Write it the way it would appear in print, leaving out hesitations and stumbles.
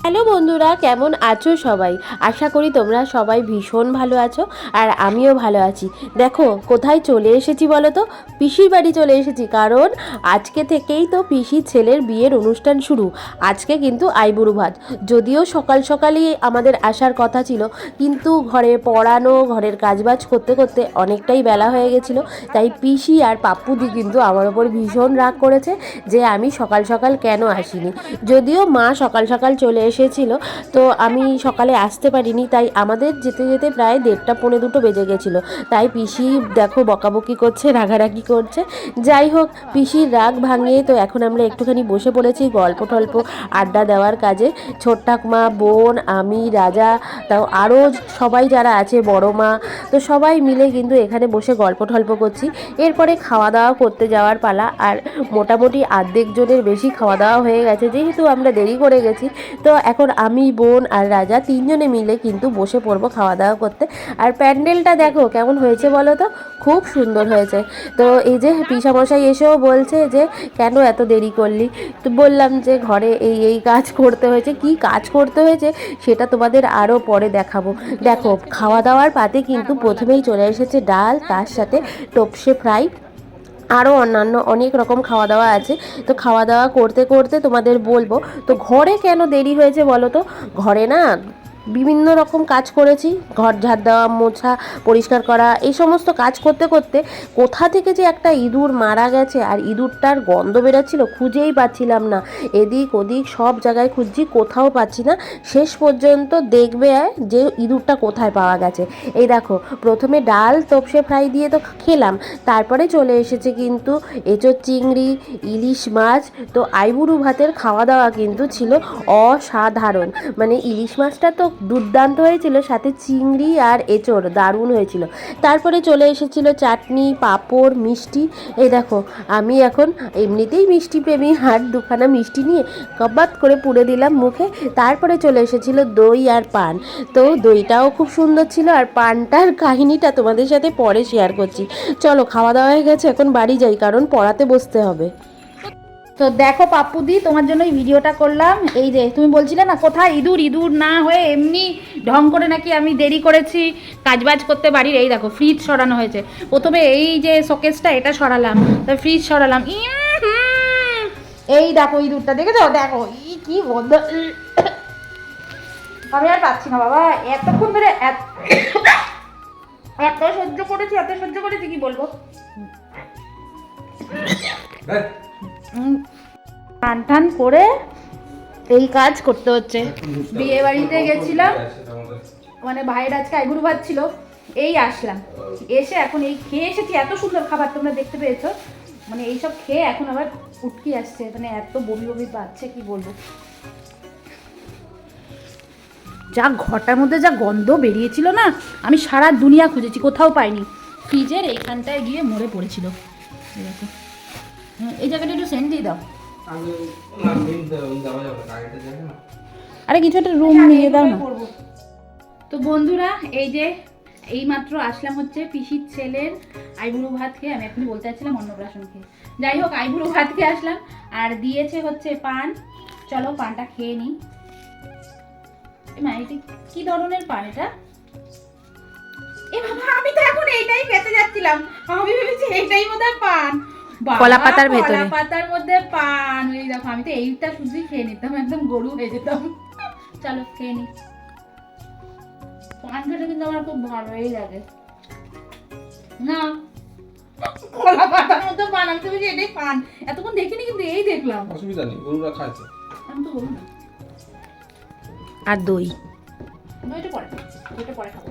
Hello বন্ধুরা, কেমন আছো সবাই? আশা করি তোমরা সবাই ভীষণ ভালো আছো আর আমিও ভালো আছি। দেখো কোথায় চলে এসেছি বলো তো? পিসির বাড়ি চলে এসেছি, কারণ আজকে থেকেই তো পিসির ছেলের বিয়ের অনুষ্ঠান শুরু। আজকে কিন্তু আইবুড়ো ভাত। যদিও সকাল সকালই আমাদের আসার কথা ছিল, কিন্তু ঘরে পড়ানো, ঘরের কাজবাজ করতে করতে অনেকটাই বেলা হয়ে গেছিলো। তাই পিসি আর পাপ্পুদি কিন্তু আমার ওপর ভীষণ রাগ করেছে যে আমি সকাল সকাল কেন আসিনি। যদিও মা সকাল সকাল চলে এসেছিল, তো আমি সকালে আসতে পারিনি। তাই আমাদের যেতে যেতে প্রায় 1:30 পৌনে 2 বেজে গেছিলো। তাই পিসি দেখো বকাবকি করছে, রাগারাগি করছে। যাই হোক, পিসির রাগ ভাঙিয়ে তো এখন আমরা একটুখানি বসে পড়েছি গল্প টল্প আড্ডা দেওয়ার কাজে। ছোট ঠাকুমা, বোন, আমি, রাজা, তাও আরও সবাই যারা আছে, বড় মা, তো সবাই মিলে কিন্তু এখানে বসে গল্প টল্প করছি। এরপরে খাওয়া দাওয়া করতে যাওয়ার পালা। আর মোটামুটি অর্ধেক জনের বেশি খাওয়া দাওয়া হয়ে গেছে, যেহেতু আমরা দেরি করে গেছি। তো এখন আমি, বোন আর রাজা 3 জনে মিলে কিন্তু বসে পড়বো খাওয়া দাওয়া করতে। আর প্যান্ডেলটা দেখো কেমন হয়েছে বলো তো, খুব সুন্দর হয়েছে। তো এই যে পিসামশাই এসেও বলছে যে কেন এত দেরি করলি। তো বললাম যে ঘরে এই কাজ করতে হয়েছে। কি কাজ করতে হয়েছে সেটা তোমাদের আরও পরে দেখাবো। দেখো খাওয়া দাওয়ার পাতে কিন্তু প্রথমেই চলে এসেছে ডাল, তার সাথে টোপসে ফ্রাই, আরও অন্যান্য অনেক রকম খাওয়া দাওয়া আছে। তো খাওয়া দাওয়া করতে করতে তোমাদের বলবো। তো ঘরে কেন দেরি হয়েছে বলো তো? ঘরে না বিভিন্ন রকম কাজ করেছি, ঘর ঝাড় দেওয়া, মোছা, পরিষ্কার করা, এই সমস্ত কাজ করতে করতে কোথা থেকে যে একটা ইঁদুর মারা গেছে, আর ইঁদুরটার গন্ধ বেরোচ্ছিল, খুঁজেই পাচ্ছিলাম না। এদিক ওদিক সব জায়গায় খুঁজছি, কোথাও পাচ্ছি না। শেষ পর্যন্ত দেখবে যে ইঁদুরটা কোথায় পাওয়া গেছে। এই দেখো, প্রথমে ডাল তোপসে ফ্রাই দিয়ে তো খেলাম, তারপরে চলে এসেছে কিন্তু এঁচোড় চিংড়ি, ইলিশ মাছ। তো আইবুড়ো ভাতের খাওয়া দাওয়া কিন্তু ছিল অসাধারণ। মানে ইলিশ মাছটা তো দুর্দান্ত হয়েছিল, সাথে চিংড়ি আর এঁচোড় দারুণ হয়েছিল। তারপরে চলে এসেছিল চাটনি, পাঁপড়, মিষ্টি। এই দেখো, আমি এখন এমনিতেই মিষ্টি প্রেমী, আর 2খানা মিষ্টি নিয়ে কবাত করে পুড়ে দিলাম মুখে। তারপরে চলে এসেছিল দই আর পান। তো দইটাও খুব সুন্দর ছিল, আর পানটার কাহিনিটা তোমাদের সাথে পরে শেয়ার করছি। চলো, খাওয়া দাওয়া হয়ে গেছে, এখন বাড়ি যাই, কারণ পড়াতে বসতে হবে। তো দেখো পাপ্পুদি, তোমার জন্য এই ভিডিওটা করলাম। এই যে তুমি বলছিলে না কোথায় ইঁদুর, ইঁদুর না হয়ে এমনি ঢং করে নাকি আমি দেরি করেছি কাজবাজ করতে বাড়ির। এই দেখো ফ্রিজ সরানো হয়েছে। প্রথমে এই যে শোকেসটা এটা সরালাম, তারপর ফ্রিজ সরালাম। এই দেখো ইঁদুরটা দেখেছো? দেখো কি গন্ধ। আমি আর পাচ্ছি না বাবা, এতক্ষণ ধরে এত সহ্য করেছি কি বলবো। টান টান করে এই কাজ করতে হচ্ছে। বিয়ে বাড়িতে গেছিলাম, মানে ভাইয়ের আজকে আইবুড়ো ভাত ছিল। এই আসলাম, এসে এখন এই খেয়ে এসেছি। এত সুন্দর খাবার তোমরা দেখতে পেয়েছো। মানে এইসব খেয়ে এখন আবার উটকি আসছে, মানে এত বমি বমি পাচ্ছে কি বলবো। যা ঘরটার মধ্যে যা গন্ধ বেরিয়েছিল না, আমি সারা দুনিয়া খুঁজেছি, কোথাও পাইনি। ফ্রিজের এইখানটায় গিয়ে মরে পড়েছিল। দেখো, এই জায়গাটা একটু সেন্ট দিয়ে দাও। আরে কিছু একটা রুম নিয়ে দাও না। তো বন্ধুরা, এই যে এইমাত্র আসলাম হচ্ছে পিসির ছেলের আইবুড়ো ভাত খেয়ে। আমি এখনই বলতে চাচ্ছিলাম অন্নপ্রাশন খেয়ে। যাই হোক, আইবুড়ো ভাত খেয়ে আসলাম, আর দিয়েছে হচ্ছে পান। চলো পানটা খেয়ে নিই। মা, এটা কি ধরনের পান এটা? এ বাবা, আমি তো এখন এইটাই খেতে যাচ্ছিলাম। আমি ভেবেছি এইটাই বোধহয় পান। কলা পাতার ভেতরে, কলা পাতার মধ্যে পান। এই দেখো, আমি তো এইটা শুধুই খেয়ে নিতাম, একদম গরু হয়ে যেতাম। চলো খেয়ে নি। পান খেতে কিন্তু আমার খুব ভালোই লাগে। না, কলা পাতার মধ্যে পান, আমি তো ভেবেছি এটাই পান। এতক্ষণ দেখিনি, কিন্তু এই দেখলাম। অসুবিধা নেই, গরুরা খাচ্ছে। আমি তো বলবো না। আর দই। দইটা পরে খাবো।